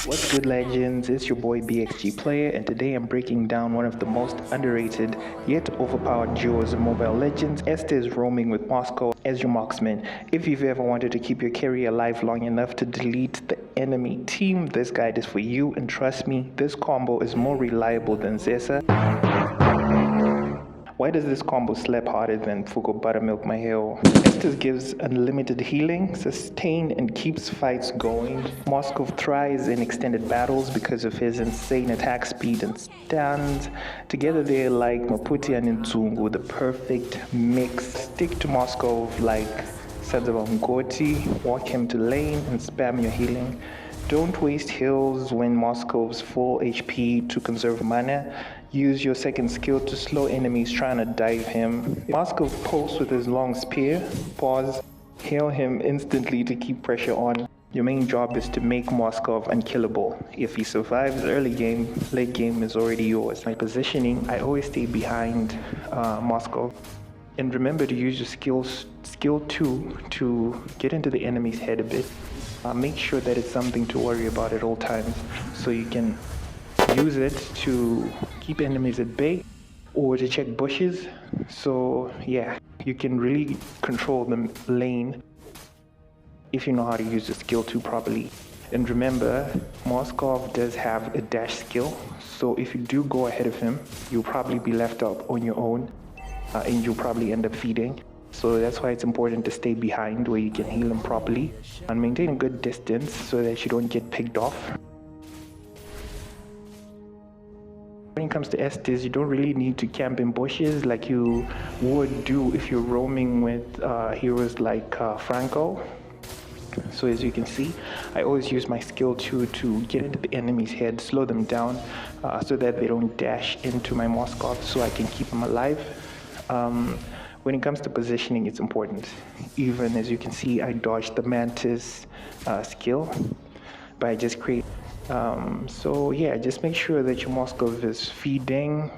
What's good, legends? It's your boy BXG Player, and today I'm breaking down one of the most underrated yet overpowered duos in Mobile Legends. Estes roaming with Moskov as your marksman. If you've ever wanted to keep your carry alive long enough to delete the enemy team, this guide is for you, and trust me, this combo is more reliable than Zesa. Why does this combo slap harder than Fugo Buttermilk My Hero? Estes gives unlimited healing, sustain, and keeps fights going. Moskov thrives in extended battles because of his insane attack speed and stuns. Together they're like Maputi and Nzungu, the perfect mix. Stick to Moskov like Sadzava Ngoti, walk him to lane and spam your healing. Don't waste heals when Moskov's full HP to conserve mana. Use your second skill to slow enemies trying to dive him. Moskov pokes with his long spear. Pause. Heal him instantly to keep pressure on. Your main job is to make Moskov unkillable. If he survives early game, late game is already yours. My positioning, I always stay behind Moskov. And remember to use your skill 2 to get into the enemy's head a bit. Make sure that it's something to worry about at all times, so you can use it to keep enemies at bay or to check bushes. So yeah, you can really control the lane if you know how to use the skill 2 properly. And remember, Moskov does have a dash skill, so if you do go ahead of him, you'll probably be left up on your own, and you'll probably end up feeding. So that's why it's important to stay behind where you can heal him properly and maintain a good distance so that you don't get picked off. When it comes to Estes, you don't really need to camp in bushes like you would do if you're roaming with heroes like Franco. So as you can see, I always use my skill 2 to get into the enemy's head, slow them down so that they don't dash into my Moskov, so I can keep them alive. When it comes to positioning, it's important. Even as you can see, I dodged the Mantis skill by just creating. So yeah, just make sure that your Moskov is feeding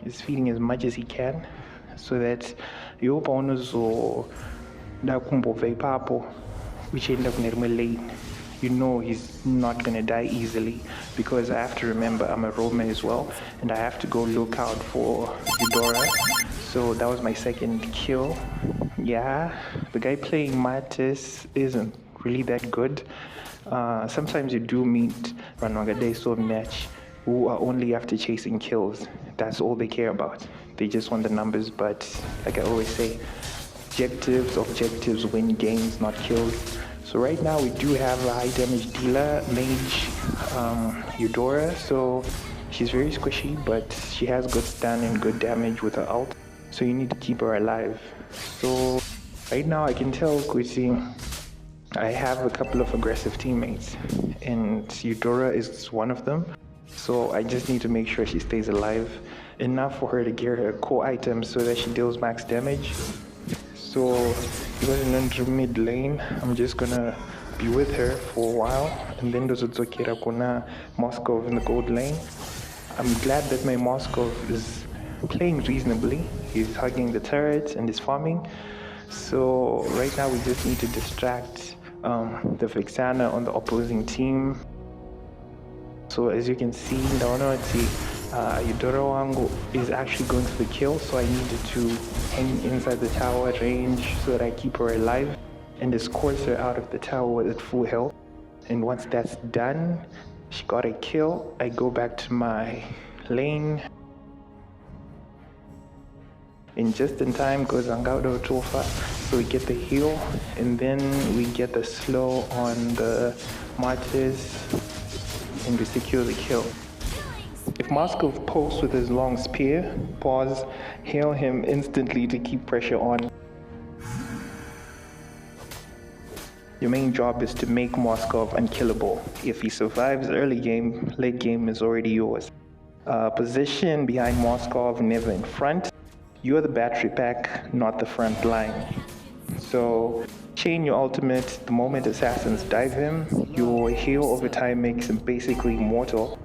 as much as he can, so that your opponents or which end up near my lane, you know he's not gonna die easily, because I have to remember I'm a roamer as well, and I have to go look out for Eudora. So that was my second kill. Yeah, the guy playing Mantis isn't really that good. Sometimes you do meet Ranwagadeso match who are only after chasing kills. That's all they care about. They just want the numbers, but like I always say, objectives win games, not kills. So right now we do have a high damage dealer, mage Eudora. So she's very squishy, but she has good stun and good damage with her ult. So you need to keep her alive. So right now I can tell Kwisi, I have a couple of aggressive teammates, and Eudora is one of them. So I just need to make sure she stays alive enough for her to get her core items so that she deals max damage. So because in mid lane, I'm just gonna be with her for a while, and then there's Zokira Kuna Moskov in the gold lane. I'm glad that my Moskov is playing reasonably. He's hugging the turrets and is farming. So right now we just need to distract the Vixana on the opposing team. So as you can see, Eudora Wango is actually going for the kill, so I needed to hang inside the tower range so that I keep her alive and escort her out of the tower at full health. And once that's done, she got a kill, I go back to my lane. And just in time goes Angaudo Tofa, so we get the heal, and then we get the slow on the Martyrs, and we secure the kill. If Moskov pokes with his long spear, pause, heal him instantly to keep pressure on. Your main job is to make Moskov unkillable. If he survives early game, late game is already yours. Position behind Moskov, never in front. You're the battery pack, not the front line. So chain your ultimate the moment assassins dive him. Your heal over time makes him basically immortal.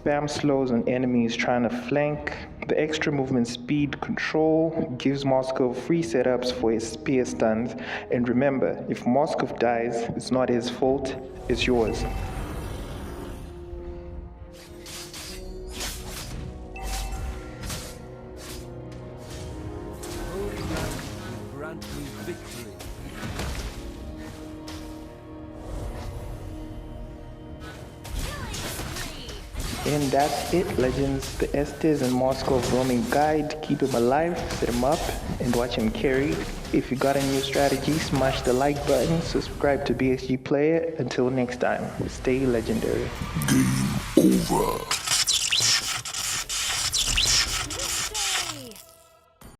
Spam slows on enemies trying to flank. The extra movement speed control gives Moskov free setups for his spear stuns. And remember, if Moskov dies, it's not his fault, it's yours. victory. And that's it, legends. The Estes and Moskov roaming guide. Keep him alive, set him up, and watch him carry. If you got a new strategy, smash the like button, subscribe to BSG Player. Until next time, stay legendary. Game over.